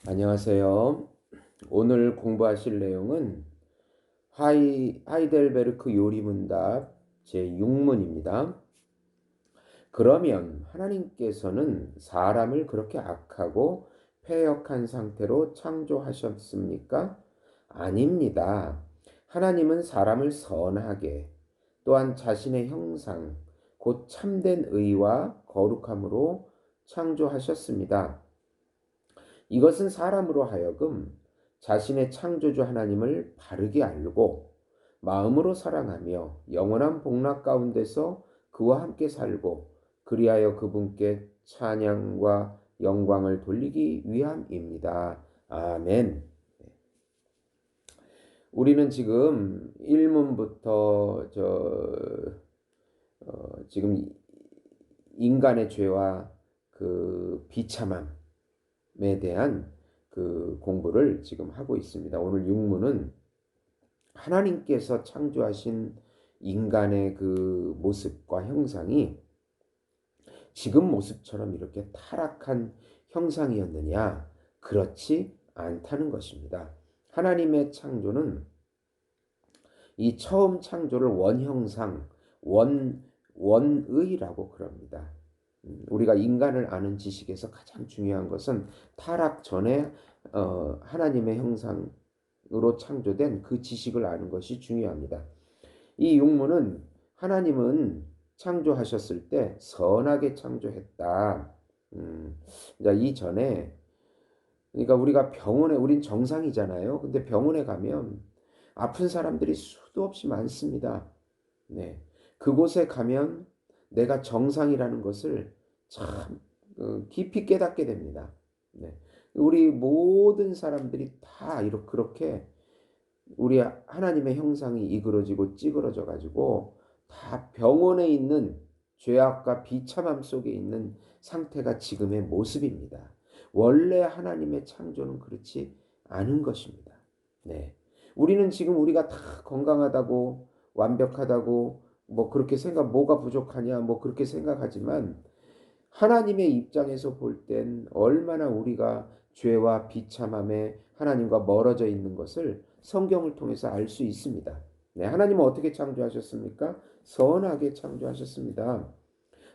안녕하세요. 오늘 공부하실 내용은 하이델베르크 요리문답 제6문입니다. 그러면 하나님께서는 사람을 그렇게 악하고 패역한 상태로 창조하셨습니까? 아닙니다. 하나님은 사람을 선하게 또한 자신의 형상, 곧 참된 의와 거룩함으로 창조하셨습니다. 이것은 사람으로 하여금 자신의 창조주 하나님을 바르게 알고 마음으로 사랑하며 영원한 복락 가운데서 그와 함께 살고 그리하여 그분께 찬양과 영광을 돌리기 위함입니다. 아멘. 우리는 지금 1문부터 지금 인간의 죄와 그 비참함 에 대한 그 공부를 지금 하고 있습니다. 오늘 6문은 하나님께서 창조하신 인간의 그 모습과 형상이 지금 모습처럼 이렇게 타락한 형상이었느냐? 그렇지 않다는 것입니다. 하나님의 창조는 이 처음 창조를 원형상, 원의라고 그럽니다. 우리가 인간을 아는 지식에서 가장 중요한 것은 타락 전에 하나님의 형상으로 창조된 그 지식을 아는 것이 중요합니다. 이 육문은 하나님은 창조하셨을 때 선하게 창조했다. 이전에 그러니까 우리가 병원에 우린 정상이잖아요. 근데 병원에 가면 아픈 사람들이 수도 없이 많습니다. 네. 그곳에 가면 내가 정상이라는 것을 참 깊이 깨닫게 됩니다. 네. 우리 모든 사람들이 다 이렇게 그렇게 우리 하나님의 형상이 이그러지고 찌그러져 가지고 다 병원에 있는 죄악과 비참함 속에 있는 상태가 지금의 모습입니다. 원래 하나님의 창조는 그렇지 않은 것입니다. 네. 우리는 지금 우리가 다 건강하다고 완벽하다고 뭐 그렇게 뭐가 부족하냐 뭐 그렇게 생각하지만 하나님의 입장에서 볼 땐 얼마나 우리가 죄와 비참함에 하나님과 멀어져 있는 것을 성경을 통해서 알 수 있습니다. 네, 하나님은 어떻게 창조하셨습니까? 선하게 창조하셨습니다.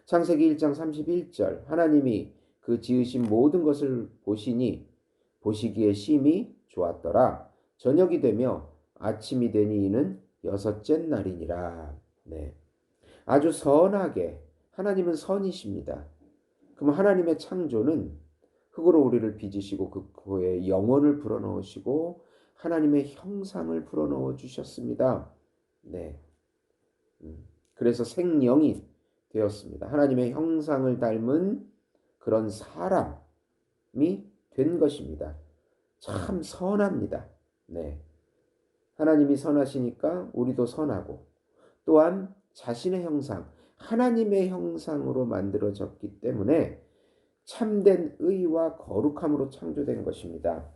창세기 1장 31절 하나님이 그 지으신 모든 것을 보시기에 심히 좋았더라. 저녁이 되며 아침이 되니 이는 여섯째 날이니라. 네, 아주 선하게 하나님은 선이십니다. 그럼 하나님의 창조는 흙으로 우리를 빚으시고 그의 영혼을 불어넣으시고 하나님의 형상을 불어넣어 주셨습니다. 네. 그래서 생명이 되었습니다. 하나님의 형상을 닮은 그런 사람이 된 것입니다. 참 선합니다. 네. 하나님이 선하시니까 우리도 선하고 또한 자신의 형상, 하나님의 형상으로 만들어졌기 때문에 참된 의와 거룩함으로 창조된 것입니다.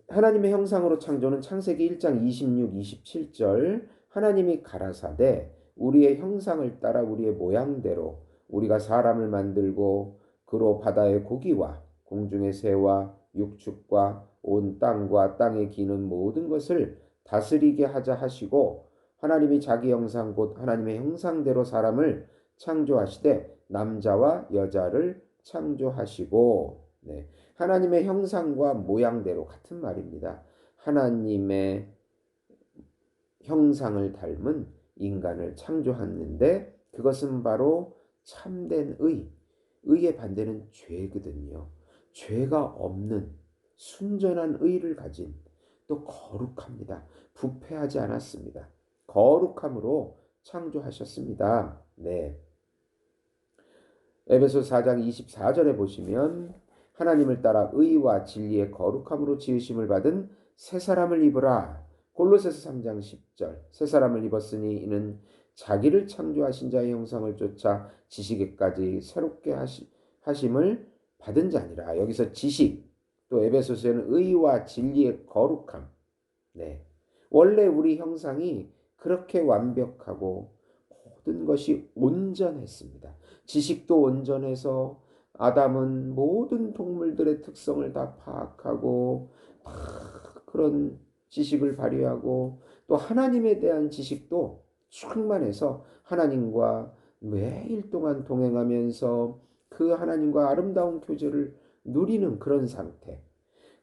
하나님의 형상으로 창조는 창세기 1장 26, 27절 하나님이 가라사대 우리의 형상을 따라 우리의 모양대로 우리가 사람을 만들고 그로 바다의 고기와 공중의 새와 육축과 온 땅과 땅에 기는 모든 것을 다스리게 하자 하시고 하나님이 자기 형상 곧 하나님의 형상대로 사람을 창조하시되 남자와 여자를 창조하시고 네. 하나님의 형상과 모양대로 같은 말입니다. 하나님의 형상을 닮은 인간을 창조했는데 그것은 바로 참된 의의 반대는 죄거든요. 죄가 없는 순전한 의를 가진 또 거룩합니다. 부패하지 않았습니다. 거룩함으로 창조하셨습니다. 네. 에베소 4장 24절에 보시면 하나님을 따라 의와 진리의 거룩함으로 지으심을 받은 새 사람을 입으라. 골로새서 3장 10절 새 사람을 입었으니 이는 자기를 창조하신 자의 형상을 쫓아 지식에까지 새롭게 하심을 받은 자니라. 여기서 지식 또 에베소서에는 의와 진리의 거룩함. 네. 원래 우리 형상이 그렇게 완벽하고 모든 것이 온전했습니다. 지식도 온전해서 아담은 모든 동물들의 특성을 다 파악하고 다 그런 지식을 발휘하고 또 하나님에 대한 지식도 충만해서 하나님과 매일 동안 동행하면서 그 하나님과 아름다운 교제를 누리는 그런 상태.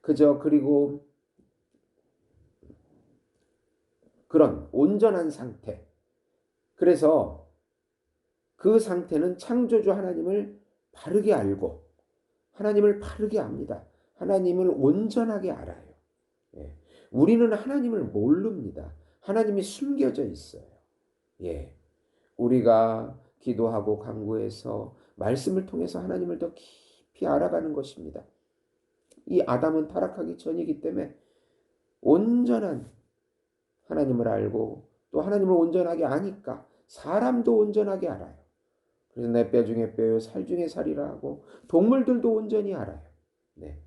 그리고 그런 온전한 상태. 그래서 그 상태는 창조주 하나님을 바르게 알고 하나님을 바르게 압니다. 하나님을 온전하게 알아요. 예. 우리는 하나님을 모릅니다. 하나님이 숨겨져 있어요. 예. 우리가 기도하고 간구해서 말씀을 통해서 하나님을 더 깊이 알아가는 것입니다. 이 아담은 타락하기 전이기 때문에 온전한 하나님을 알고 또 하나님을 온전하게 아니까 사람도 온전하게 알아요. 그래서 내 뼈 중에 뼈요 살 중에 살이라 하고 동물들도 온전히 알아요. 네.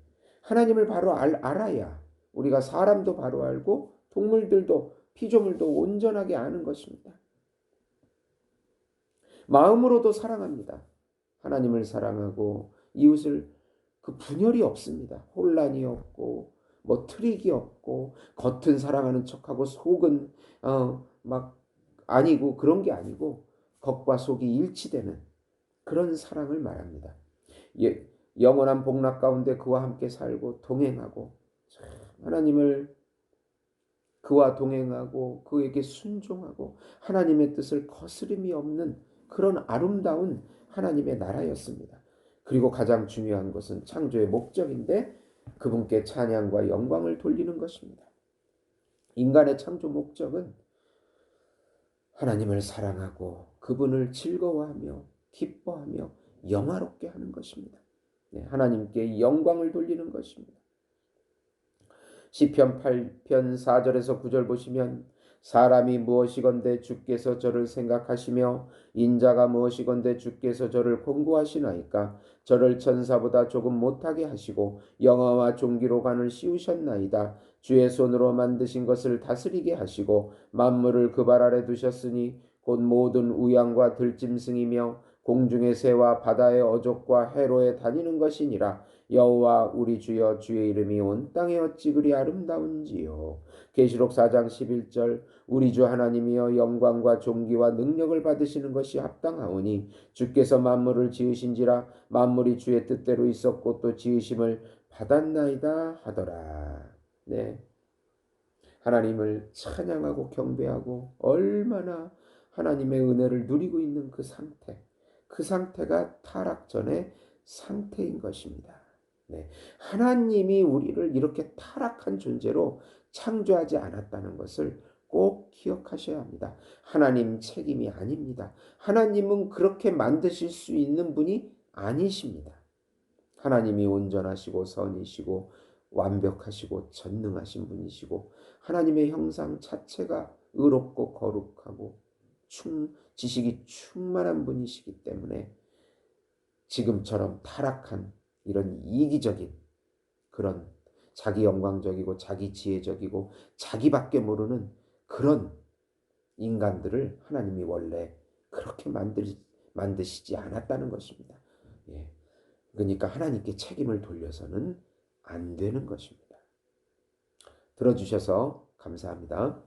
하나님을 바로 알아야 우리가 사람도 바로 알고 동물들도 피조물도 온전하게 아는 것입니다. 마음으로도 사랑합니다. 하나님을 사랑하고 이웃을 그 분열이 없습니다. 혼란이 없고 뭐 트릭이 없고 겉은 사랑하는 척하고 속은 막 아니고 그런 게 아니고 겉과 속이 일치되는 그런 사랑을 말합니다. 예, 영원한 복락 가운데 그와 함께 살고 동행하고 하나님을 그와 동행하고 그에게 순종하고 하나님의 뜻을 거스름이 없는 그런 아름다운 하나님의 나라였습니다. 그리고 가장 중요한 것은 창조의 목적인데 그분께 찬양과 영광을 돌리는 것입니다. 인간의 창조 목적은 하나님을 사랑하고 그분을 즐거워하며 기뻐하며 영화롭게 하는 것입니다. 네, 하나님께 영광을 돌리는 것입니다. 시편 8편 4절에서 9절 보시면 사람이 무엇이건대 주께서 저를 생각하시며 인자가 무엇이건대 주께서 저를 권고하시나이까 저를 천사보다 조금 못하게 하시고 영화와 종기로 관을 씌우셨나이다. 주의 손으로 만드신 것을 다스리게 하시고 만물을 그 발 아래 두셨으니 곧 모든 우양과 들짐승이며 공중의 새와 바다의 어족과 해로에 다니는 것이니라. 여호와 우리 주여 주의 이름이 온 땅에 어찌 그리 아름다운지요. 계시록 4장 11절 우리 주 하나님이여 영광과 존귀와 능력을 받으시는 것이 합당하오니 주께서 만물을 지으신지라 만물이 주의 뜻대로 있었고 또 지으심을 받았나이다 하더라. 네. 하나님을 찬양하고 경배하고 얼마나 하나님의 은혜를 누리고 있는 그 상태가 타락 전의 상태인 것입니다. 네. 하나님이 우리를 이렇게 타락한 존재로 창조하지 않았다는 것을 꼭 기억하셔야 합니다. 하나님 책임이 아닙니다. 하나님은 그렇게 만드실 수 있는 분이 아니십니다. 하나님이 온전하시고 선이시고 완벽하시고 전능하신 분이시고 하나님의 형상 자체가 의롭고 거룩하고 지식이 충만한 분이시기 때문에 지금처럼 타락한 이런 이기적인 그런 자기 영광적이고 자기 지혜적이고 자기밖에 모르는 그런 인간들을 하나님이 원래 그렇게 만드시지 않았다는 것입니다. 예. 그러니까 하나님께 책임을 돌려서는 안 되는 것입니다. 들어주셔서 감사합니다.